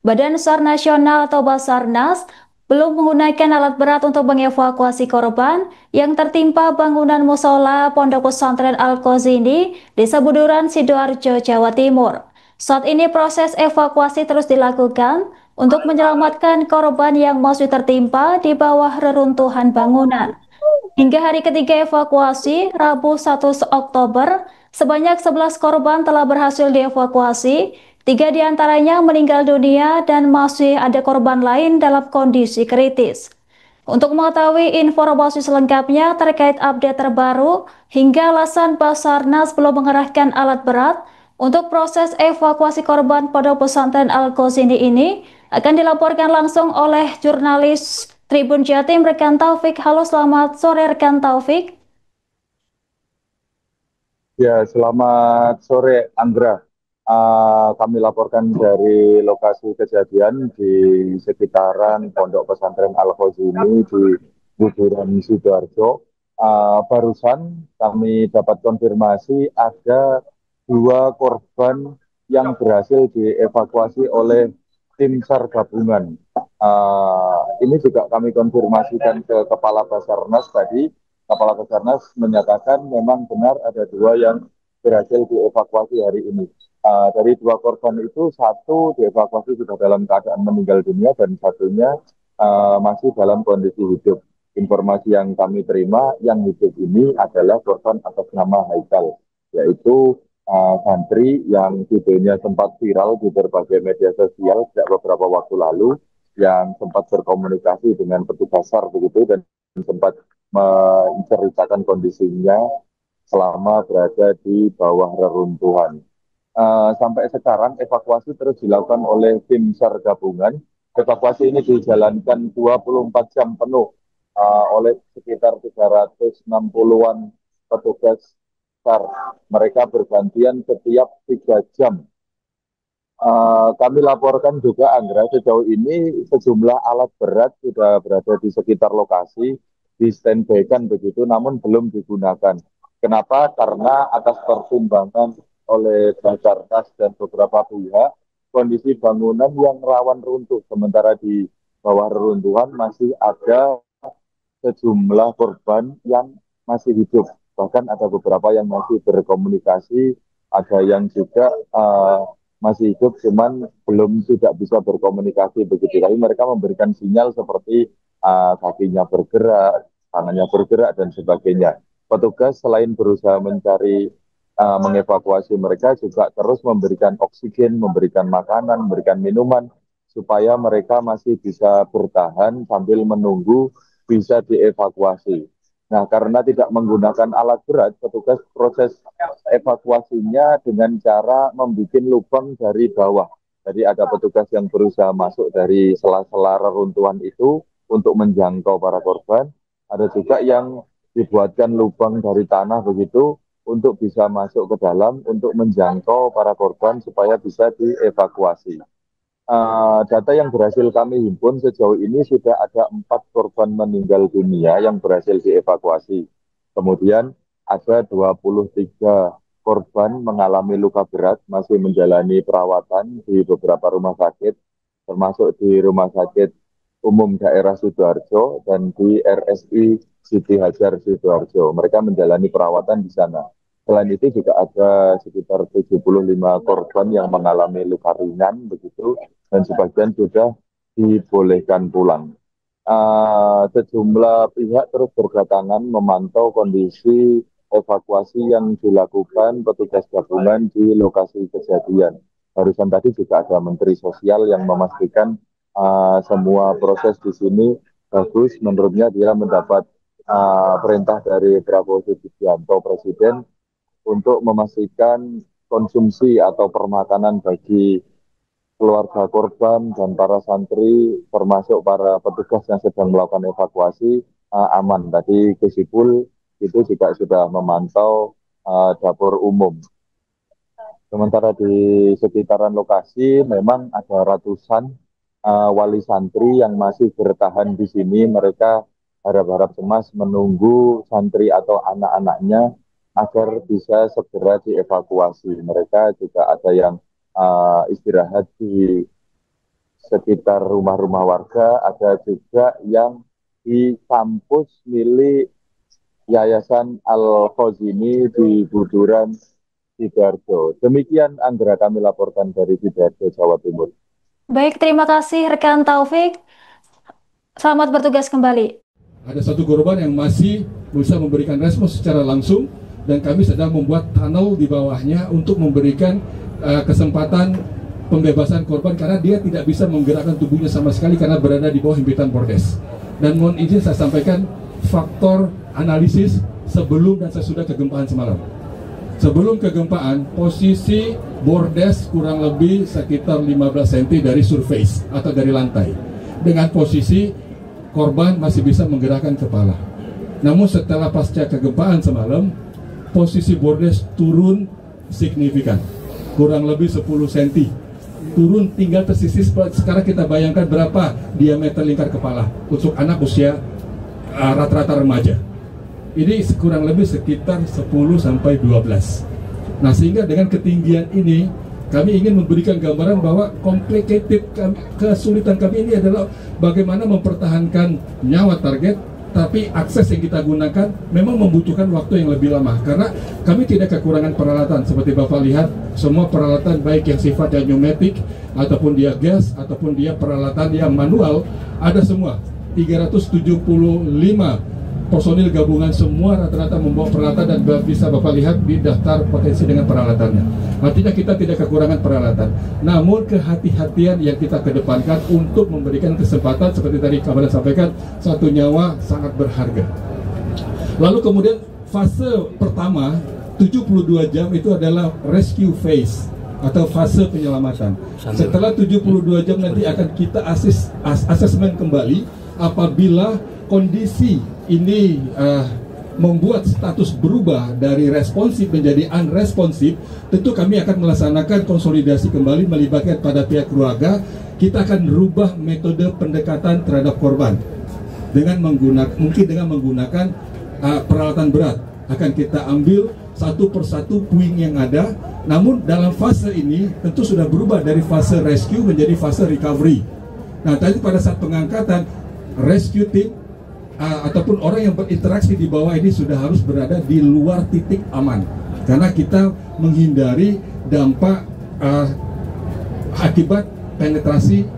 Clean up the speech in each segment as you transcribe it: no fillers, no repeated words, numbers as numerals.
Badan SAR Nasional atau Basarnas belum menggunakan alat berat untuk mengevakuasi korban yang tertimpa bangunan musola Pondok Pesantren Al-Qazini di Sebuduran, Sidoarjo, Jawa Timur. Saat ini proses evakuasi terus dilakukan untuk menyelamatkan korban yang masih tertimpa di bawah reruntuhan bangunan. Hingga hari ketiga evakuasi, Rabu 1 Oktober, sebanyak 11 korban telah berhasil dievakuasi, 3 diantaranya meninggal dunia dan masih ada korban lain dalam kondisi kritis. Untuk mengetahui informasi selengkapnya terkait update terbaru hingga alasan Basarnas belum mengerahkan alat berat untuk proses evakuasi korban Pondok Pesantren Al-Qazini ini akan dilaporkan langsung oleh jurnalis Tribun Jatim rekan Taufik. Halo, selamat sore rekan Taufik. Ya, selamat sore Anggra. Kami laporkan dari lokasi kejadian di sekitaran Pondok Pesantren Al-Qazini di Buburan, Sidoarjo. Barusan kami dapat konfirmasi ada dua korban yang berhasil dievakuasi oleh tim SAR gabungan. Ini juga kami konfirmasikan ke Kepala Basarnas tadi. Kepala Basarnas menyatakan memang benar ada dua yang berhasil dievakuasi hari ini. Dari dua korban itu, satu dievakuasi sudah dalam keadaan meninggal dunia dan satunya masih dalam kondisi hidup. Informasi yang kami terima, yang hidup ini adalah korban atas nama Haikal, yaitu santri yang videonya sempat viral di berbagai media sosial sejak beberapa waktu lalu, yang sempat berkomunikasi dengan petugas SAR begitu dan sempat menceritakan kondisinya selama berada di bawah reruntuhan. Sampai sekarang evakuasi terus dilakukan oleh tim SAR gabungan. Evakuasi ini dijalankan 24 jam penuh oleh sekitar 360-an petugas SAR. Mereka bergantian setiap 3 jam. Kami laporkan juga, Andra, sejauh ini sejumlah alat berat sudah berada di sekitar lokasi, di standby-kan begitu, namun belum digunakan. Kenapa? Karena atas pertimbangan oleh Basarnas dan beberapa pihak, kondisi bangunan yang rawan runtuh, sementara di bawah reruntuhan masih ada sejumlah korban yang masih hidup. Bahkan ada beberapa yang masih berkomunikasi, ada yang juga masih hidup, cuman belum tidak bisa berkomunikasi begitu. Tapi mereka memberikan sinyal seperti kakinya bergerak, tangannya bergerak, dan sebagainya. Petugas selain berusaha mencari mengevakuasi mereka juga terus memberikan oksigen, memberikan makanan, memberikan minuman supaya mereka masih bisa bertahan sambil menunggu bisa dievakuasi. Nah, karena tidak menggunakan alat berat, petugas proses evakuasinya dengan cara membuat lubang dari bawah. Jadi ada petugas yang berusaha masuk dari sela-sela reruntuhan itu untuk menjangkau para korban. Ada juga yang dibuatkan lubang dari tanah begitu untuk bisa masuk ke dalam untuk menjangkau para korban supaya bisa dievakuasi. Data yang berhasil kami himpun sejauh ini sudah ada 4 korban meninggal dunia yang berhasil dievakuasi. Kemudian ada 23 korban mengalami luka berat, masih menjalani perawatan di beberapa rumah sakit, termasuk di Rumah Sakit Umum Daerah Sidoarjo dan di RSI Siti Hajar Sidoarjo. Mereka menjalani perawatan di sana. Selain itu juga ada sekitar 75 korban yang mengalami luka ringan begitu dan sebagian sudah dibolehkan pulang. Sejumlah pihak terus berdatangan memantau kondisi evakuasi yang dilakukan petugas gabungan di lokasi kejadian. Barusan tadi juga ada Menteri Sosial yang memastikan semua proses di sini bagus. Menurutnya dia mendapat perintah dari Prabowo Subianto Presiden untuk memastikan konsumsi atau permakanan bagi keluarga korban dan para santri, termasuk para petugas yang sedang melakukan evakuasi, aman. Tadi Kusipul itu juga sudah memantau dapur umum. Sementara di sekitaran lokasi memang ada ratusan wali santri yang masih bertahan di sini. Mereka harap-harap cemas menunggu santri atau anak-anaknya agar bisa segera dievakuasi. Mereka juga ada yang istirahat di sekitar rumah-rumah warga, ada juga yang di kampus milik Yayasan Al-Khazini di Buduran, Sidoarjo. Demikian Anggra kami laporkan dari Sidoarjo, Jawa Timur. Baik, terima kasih rekan Taufik. Selamat bertugas kembali. Ada satu korban yang masih bisa memberikan respon secara langsung dan kami sedang membuat tunnel di bawahnya untuk memberikan kesempatan pembebasan korban karena dia tidak bisa menggerakkan tubuhnya sama sekali karena berada di bawah himpitan bordes. Dan mohon izin saya sampaikan faktor analisis sebelum dan sesudah kegempaan semalam. Sebelum kegempaan, posisi bordes kurang lebih sekitar 15 cm dari surface atau dari lantai. Dengan posisi korban masih bisa menggerakkan kepala. Namun setelah pasca kegempaan semalam, posisi bordes turun signifikan, kurang lebih 10 cm. Turun tinggal tersisih. Sekarang kita bayangkan berapa diameter lingkar kepala untuk anak usia rata-rata remaja. Ini kurang lebih sekitar 10 sampai 12. Nah, sehingga dengan ketinggian ini kami ingin memberikan gambaran bahwa kesulitan kami ini adalah bagaimana mempertahankan nyawa target, tapi akses yang kita gunakan memang membutuhkan waktu yang lebih lama karena kami tidak kekurangan peralatan. Seperti Bapak lihat, semua peralatan baik yang sifatnya pneumatik ataupun dia gas ataupun dia peralatan yang manual ada semua. 375 personil gabungan semua rata-rata membawa peralatan dan bisa Bapak lihat di daftar potensi dengan peralatannya. Artinya kita tidak kekurangan peralatan. Namun kehati-hatian yang kita kedepankan untuk memberikan kesempatan seperti tadi kabar sampaikan, satu nyawa sangat berharga. Lalu kemudian fase pertama 72 jam itu adalah rescue phase atau fase penyelamatan. Setelah 72 jam nanti akan kita asesmen kembali apabila kondisi ini membuat status berubah dari responsif menjadi unresponsif, tentu kami akan melaksanakan konsolidasi kembali melibatkan pada pihak keluarga. Kita akan merubah metode pendekatan terhadap korban dengan menggunakan peralatan berat. Akan kita ambil satu persatu puing yang ada. Namun dalam fase ini tentu sudah berubah dari fase rescue menjadi fase recovery. Nah, tadi pada saat pengangkatan rescue team ataupun orang yang berinteraksi di bawah ini sudah harus berada di luar titik aman karena kita menghindari dampak akibat penetrasi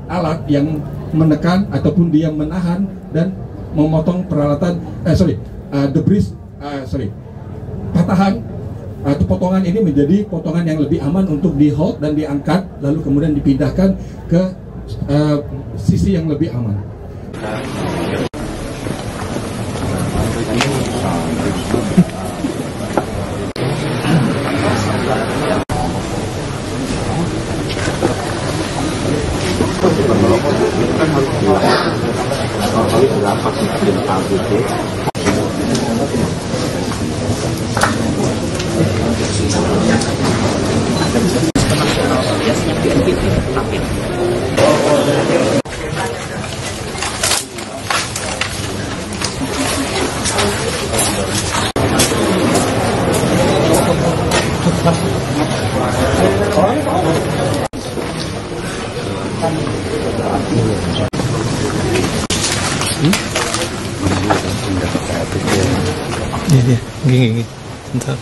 alat yang menekan ataupun dia menahan dan memotong peralatan patahan atau potongan ini menjadi potongan yang lebih aman untuk di hold dan diangkat lalu kemudian dipindahkan ke sisi yang lebih aman. Iya, gini, bentar.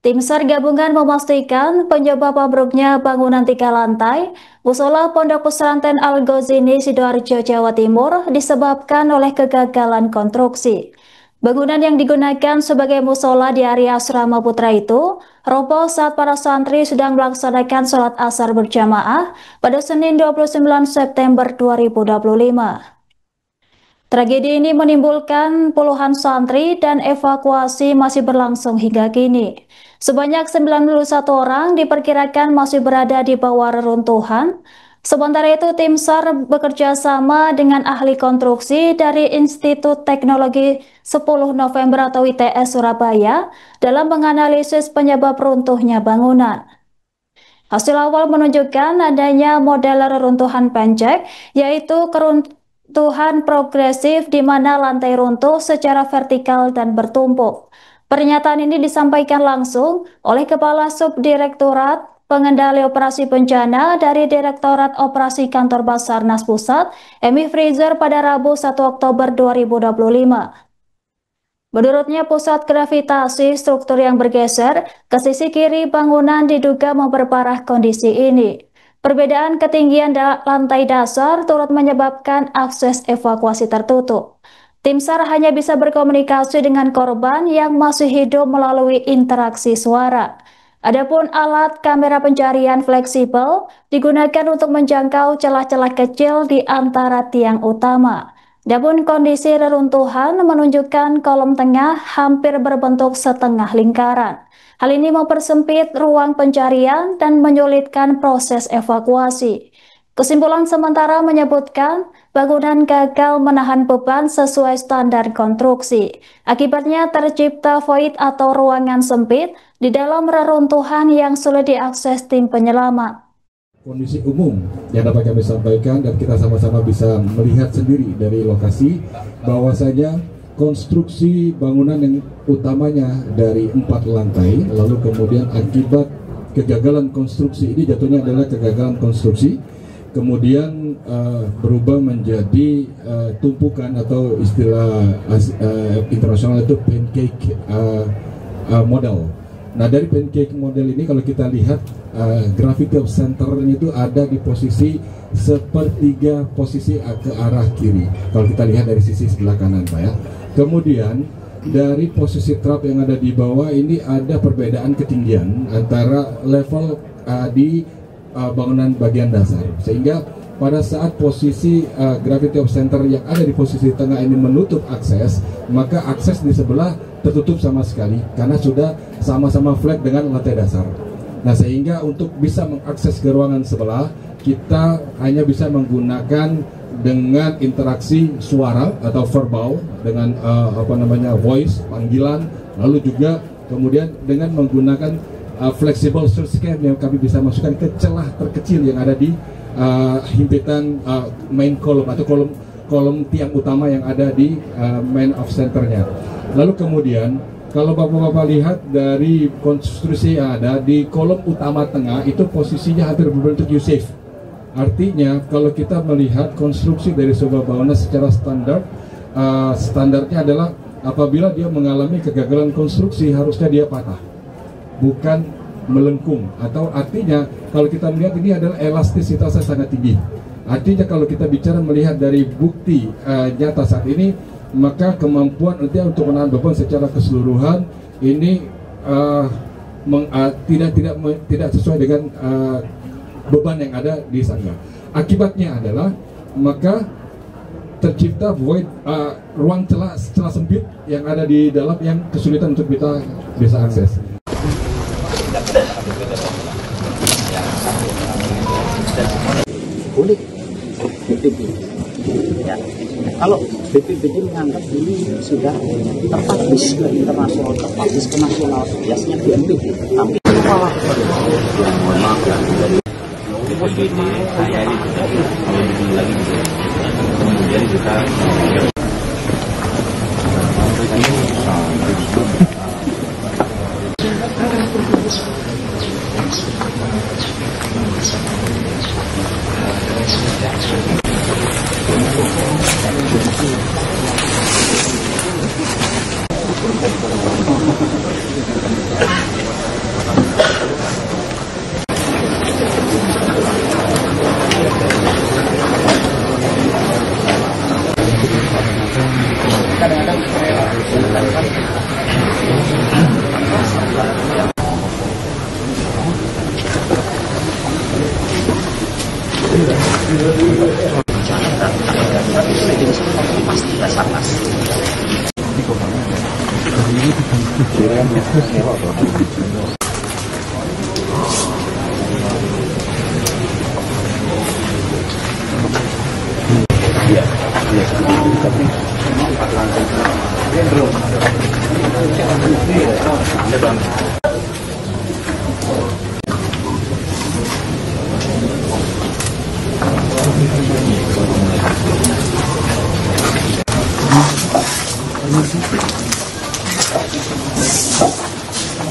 Tim SAR gabungan memastikan penyebab ambruknya bangunan 3 lantai musola Pondok Pesantren Al-Ghazini Sidoarjo, Jawa Timur disebabkan oleh kegagalan konstruksi. Bangunan yang digunakan sebagai musola di area asrama putra itu roboh saat para santri sedang melaksanakan sholat asar berjamaah pada Senin 29 September 2025. Tragedi ini menimbulkan puluhan santri dan evakuasi masih berlangsung hingga kini. Sebanyak 91 orang diperkirakan masih berada di bawah reruntuhan. Sementara itu, tim SAR bekerja sama dengan ahli konstruksi dari Institut Teknologi 10 November atau ITS Surabaya dalam menganalisis penyebab runtuhnya bangunan. Hasil awal menunjukkan adanya model reruntuhan pencek, yaitu keruntuhan progresif di mana lantai runtuh secara vertikal dan bertumpuk. Pernyataan ini disampaikan langsung oleh Kepala Subdirektorat Pengendali Operasi Bencana dari Direktorat Operasi Kantor Basarnas Pusat, Emi Fraser pada Rabu 1 Oktober 2025. Menurutnya, pusat gravitasi struktur yang bergeser ke sisi kiri bangunan diduga memperparah kondisi ini. Perbedaan ketinggian lantai dasar turut menyebabkan akses evakuasi tertutup. Tim SAR hanya bisa berkomunikasi dengan korban yang masih hidup melalui interaksi suara. Adapun alat kamera pencarian fleksibel digunakan untuk menjangkau celah-celah kecil di antara tiang utama. Namun kondisi reruntuhan menunjukkan kolom tengah hampir berbentuk setengah lingkaran. Hal ini mempersempit ruang pencarian dan menyulitkan proses evakuasi. Kesimpulan sementara menyebutkan bangunan gagal menahan beban sesuai standar konstruksi. Akibatnya tercipta void atau ruangan sempit di dalam reruntuhan yang sulit diakses tim penyelamat. Kondisi umum yang dapat kami sampaikan dan kita sama-sama bisa melihat sendiri dari lokasi bahwasanya konstruksi bangunan yang utamanya dari 4 lantai, lalu kemudian akibat kegagalan konstruksi ini jatuhnya adalah kegagalan konstruksi, kemudian berubah menjadi tumpukan atau istilah internasional itu pancake model. Nah, dari pancake model ini kalau kita lihat gravity of center-nya itu ada di posisi sepertiga posisi ke arah kiri. Kalau kita lihat dari sisi sebelah kanan, Pak ya. Kemudian dari posisi trap yang ada di bawah ini ada perbedaan ketinggian antara level di bangunan bagian dasar, sehingga pada saat posisi gravity of center yang ada di posisi tengah ini menutup akses, maka akses di sebelah tertutup sama sekali karena sudah sama-sama flat dengan lantai dasar. Nah, sehingga untuk bisa mengakses ke ruangan sebelah, kita hanya bisa menggunakan dengan interaksi suara atau verbal dengan voice, panggilan, lalu juga kemudian dengan menggunakan flexible search cam yang kami bisa masukkan ke celah terkecil yang ada di himpitan main column atau kolom tiang utama yang ada di main of centernya. Lalu kemudian kalau Bapak-Bapak lihat dari konstruksi yang ada di kolom utama tengah itu posisinya hampir berbentuk U-shape. Artinya kalau kita melihat konstruksi dari sebuah bangunan secara standar, standarnya adalah apabila dia mengalami kegagalan konstruksi harusnya dia patah, bukan melengkung. Atau artinya kalau kita melihat ini adalah elastisitasnya sangat tinggi. Artinya kalau kita bicara melihat dari bukti nyata saat ini, maka kemampuan dia untuk menahan beban secara keseluruhan ini tidak sesuai dengan beban yang ada di sana. Akibatnya adalah maka tercipta void, ruang celah sempit yang ada di dalam yang kesulitan untuk kita bisa akses. Boleh BPBD ya. Kalau BPBD menganggap ini sudah terpublish ke internasional, terpublish ke nasional, biasanya BNPB, tapi itu malah mohon maaf ya, dari BPBD saya ini kalau begini lagi kemudian kita pasti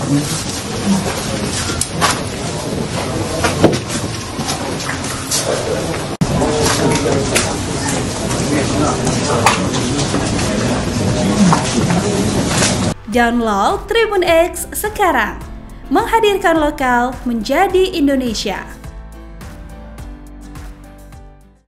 Download Tribun X sekarang, menghadirkan lokal menjadi Indonesia.